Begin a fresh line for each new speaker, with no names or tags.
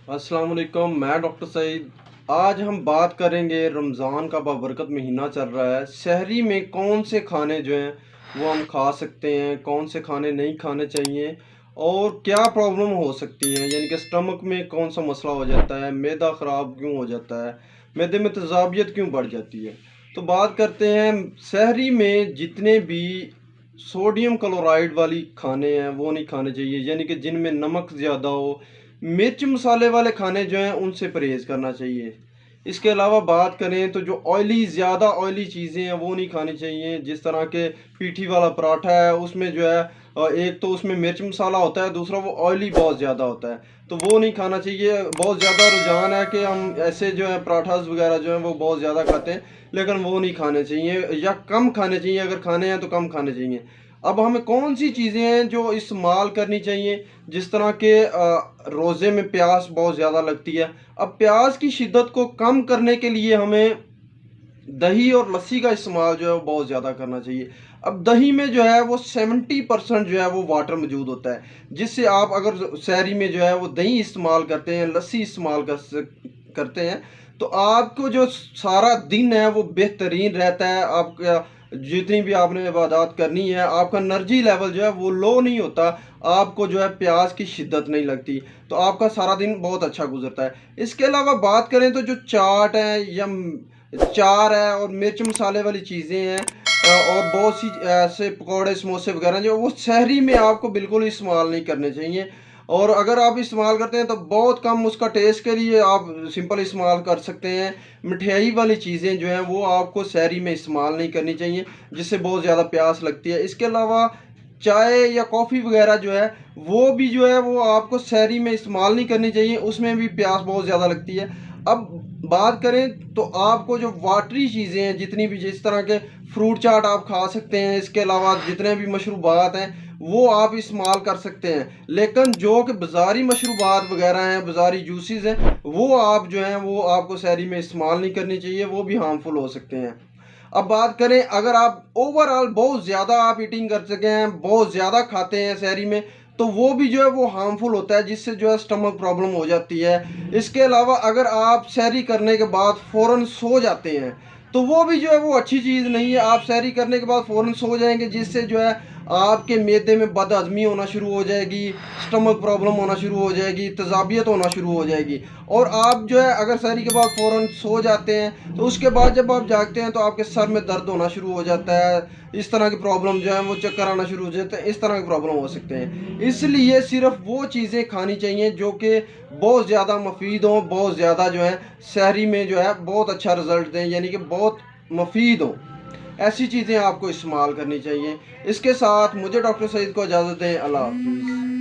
अस्सलाम वालेकुम। मैं डॉक्टर सईद। आज हम बात करेंगे, रमज़ान का बाबरकत महीना चल रहा है, शहरी में कौन से खाने जो हैं वो हम खा सकते हैं, कौन से खाने नहीं खाने चाहिए और क्या प्रॉब्लम हो सकती है, यानी कि स्टमक में कौन सा मसला हो जाता है, मैदा ख़राब क्यों हो जाता है, मैदे में तेज़ाबियत क्यों बढ़ जाती है। तो बात करते हैं, शहरी में जितने भी सोडियम क्लोराइड वाली खाने हैं वो नहीं खाने चाहिए, यानी कि जिनमें नमक ज़्यादा हो, मिर्च मसाले वाले खाने जो हैं उनसे परहेज़ करना चाहिए। इसके अलावा बात करें तो जो ज़्यादा ऑयली चीज़ें हैं वो नहीं खानी चाहिए। जिस तरह के पीठी वाला पराठा है, उसमें जो है एक तो उसमें मिर्च मसाला होता है, दूसरा वो ऑयली बहुत ज़्यादा होता है, तो वो नहीं खाना चाहिए। बहुत ज़्यादा रुझान है कि हम ऐसे जो है पराठास वगैरह जो हैं वो बहुत ज़्यादा खाते हैं, लेकिन वो नहीं खाने चाहिए या कम खाने चाहिए। अगर खाने हैं तो कम खाने चाहिए। अब हमें कौन सी चीज़ें हैं जो इस्तेमाल करनी चाहिए, जिस तरह के रोज़े में प्यास बहुत ज़्यादा लगती है। अब प्यास की शिद्दत को कम करने के लिए हमें दही और लस्सी का इस्तेमाल जो है वो बहुत ज़्यादा करना चाहिए। अब दही में जो है वो 70% जो है वो वाटर मौजूद होता है, जिससे आप अगर सहरी में जो है वो दही इस्तेमाल करते हैं, लस्सी इस्तेमाल करते हैं, तो आपको जो सारा दिन है वो बेहतरीन रहता है। आपका जितनी भी आपने इबादत करनी है, आपका एनर्जी लेवल जो है वो लो नहीं होता, आपको जो है प्यास की शिद्दत नहीं लगती, तो आपका सारा दिन बहुत अच्छा गुजरता है। इसके अलावा बात करें तो जो चाट है या चार है और मिर्च मसाले वाली चीज़ें हैं, और बहुत सी ऐसे पकौड़े समोसे वगैरह जो वो शहरी में आपको बिल्कुल इस्तेमाल नहीं करने चाहिए। और अगर आप इस्तेमाल करते हैं तो बहुत कम, उसका टेस्ट के लिए आप सिंपल इस्तेमाल कर सकते हैं। मिठाई वाली चीज़ें जो हैं वो आपको शहरी में इस्तेमाल नहीं करनी चाहिए, जिससे बहुत ज़्यादा प्यास लगती है। इसके अलावा चाय या कॉफ़ी वगैरह जो है वो भी जो है वो आपको शहरी में इस्तेमाल नहीं करनी चाहिए, उसमें भी प्यास बहुत ज़्यादा लगती है। अब बात करें तो आपको जो वाटरी चीज़ें हैं जितनी भी, जिस तरह के फ्रूट चाट आप खा सकते हैं, इसके अलावा जितने भी मशरूबात हैं वो आप इस्तेमाल कर सकते हैं, लेकिन जो कि बाज़ारी मशरूबात वगैरह हैं, बाज़ारी जूसेस हैं, वो आप जो हैं वो आपको शहरी में इस्तेमाल नहीं करनी चाहिए, वो भी हार्मफुल हो सकते हैं। अब बात करें, अगर आप ओवरऑल बहुत ज़्यादा आप ईटिंग कर सके हैं, बहुत ज़्यादा खाते हैं शहरी में, तो वो भी जो है वो हार्मफुल होता है, जिससे जो है स्टमक प्रॉब्लम हो जाती है। इसके अलावा अगर आप सहरी करने के बाद फ़ौरन सो जाते हैं, तो वो भी जो है वो अच्छी चीज़ नहीं है। आप सहरी करने के बाद फ़ौरन सो जाएंगे, जिससे जो है आपके मैदे में बदहज़मी होना शुरू हो जाएगी, स्टमक प्रॉब्लम होना शुरू हो जाएगी, तेज़ाबियत होना शुरू हो जाएगी। और आप जो है अगर सहरी के बाद फ़ौरन सो जाते हैं, तो उसके बाद जब आप जागते हैं तो आपके सर में दर्द होना शुरू हो जाता है, इस तरह की प्रॉब्लम जो है वो चक्कर आना शुरू हो जाते हैं, इस तरह की प्रॉब्लम हो सकते हैं। इसलिए सिर्फ वो चीज़ें खानी चाहिए जो कि बहुत ज़्यादा मुफीद हों, बहुत ज़्यादा जो है शहरी में जो है बहुत अच्छा रिज़ल्ट दें, यानी कि बहुत मुफीद हों। ऐसी चीज़ें आपको इस्तेमाल करनी चाहिए। इसके साथ मुझे डॉक्टर सईद को इजाज़त दें। अल्लाह हाफ़िज़।